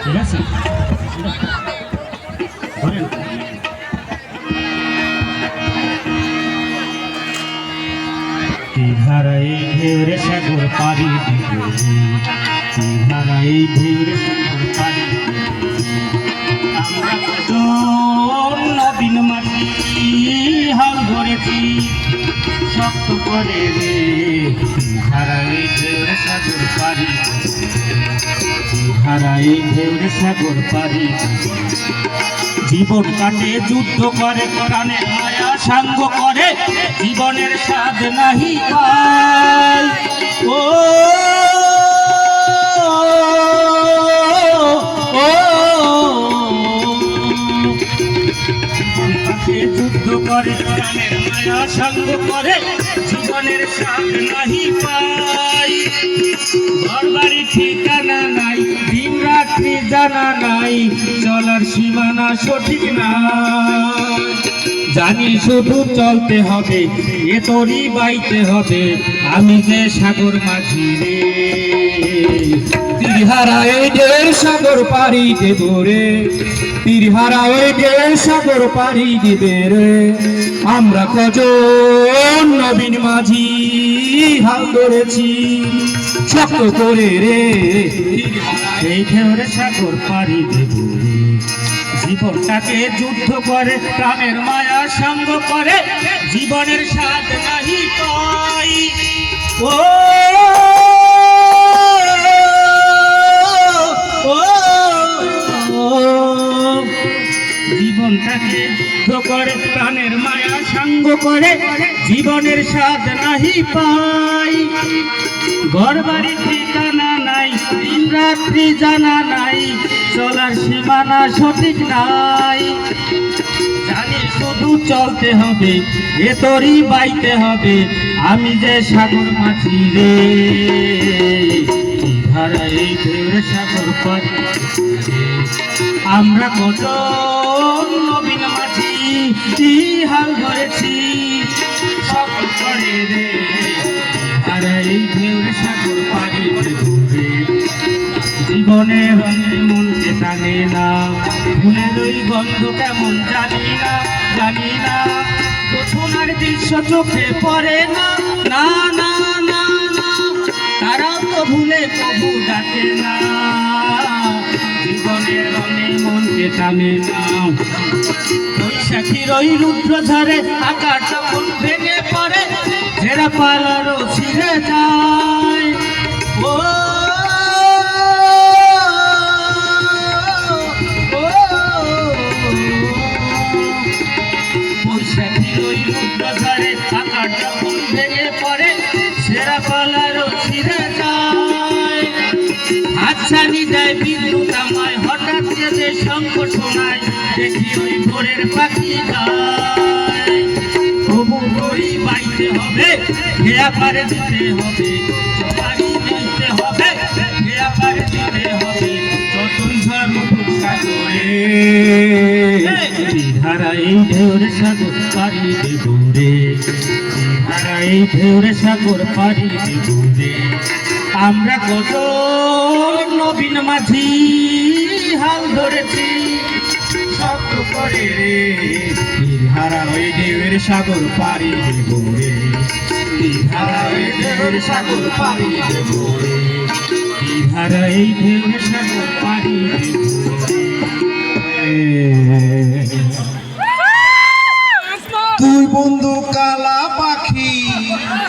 ঠিক আছে ধারাই ঢেউর সাগর পারি ধারাই ঢেউর সাগর পারি আমরা নবীন মাটি হাল ধরেছি শক্ত করে রে ধারাই ঢেউর সাগর পারি ধারাই ঢেউর সাগর পারি জীবন কাটে যুদ্ধ করে প্রাণে মায়া সাঙ্গ করে জীবনের স্বাদ নাহি পাই ও জীবন কাটে যুদ্ধ করে প্রাণের মায়া সাঙ্গ করে জীবনের স্বাদ নাহি পাই ঘর বাড়ি ঠিকানা নাই দিন রাত্রি জানা নাই চলার সীমানা সঠিক নাই জানি শুধু চলতে হবে এ তরি বাইতে হবে আমি যে সাগর মাঝি রে তীরহারা এই ঢের সাগর পাড়ি দেব রে তীরহারা ওই ঢের সাগর পাড়ি দিবে রে আমরা কজন নবীন মাঝি হাল ধরেছি শক্ত করে রে এই ঢেউর সাগর পাড়ি দেব রে জীবনটাকে যুদ্ধ করে প্রাণের মায়া সঙ্গ করে জীবনের স্বাদ নাহি পাই ও জীবনটাকে যুদ্ধ করে প্রাণের মায়া সঙ্গ করে জীবনের স্বাদ নাহি পাই ঘর বাড়ি ঠিকানা নাই দিন রাত্রি জানা নাই চলার সীমানা সঠিক নাই জানি শুধু চলতে হবে এ তরি বাইতে হবে আমি যে সাগর মাঝি রে ধারাই ঢেউর সাগর পারি আমরা কত নবীন মাঝি হাল ধরেছি সকল করে রে ধারাই ঢেউর সাগর পারি জীবনে রঙে মনকে টানে না ফুলের ওই গন্ধ কেমন জানি না সোনার দৃশ্য চোখে পড়ে না না না না না তারাও তো ভুলে কবু ডাকে না জীবনের রঙে মনকে টানে না বৈশাখীর ওই রুদ্র ঝরে আকাশ যখন ভেঙে পড়ে ঝেড়া পালারও ছিঁড়ে যায় ও ভেঙে পড়ে সেরা পালারও ছিঁড়ে যায় হাতছানি দেয় বিদ্যুৎ আমায় হঠাৎ যে শঙ্খ শোনায় দেখি ওই ভোরের পাখি যায় তবু দড়ি বাইতে হবে খেয়া পারে দিতে হবে বাড়ি দিতে হবে খেয়া পারে দিতে হবে যতই ঝড় উঠুক সাগরে ধারাই ঢেউর সাগর পাড়ি দেব রে ধারাই ঢেউর সাগর পাড়ি দেব রে আমরা কত নবীন মাঝি হাল ধরেছি শক্ত করে রে তীরহারা ওই ঢেউর সাগর পাড়ি দেব রে তীরহারা ওই ঢেউর সাগর পাড়ি দেব রে তীরহারা এই ঢেউর সাগর পাড়ি দেব তুই বন্ধু কালা পাখি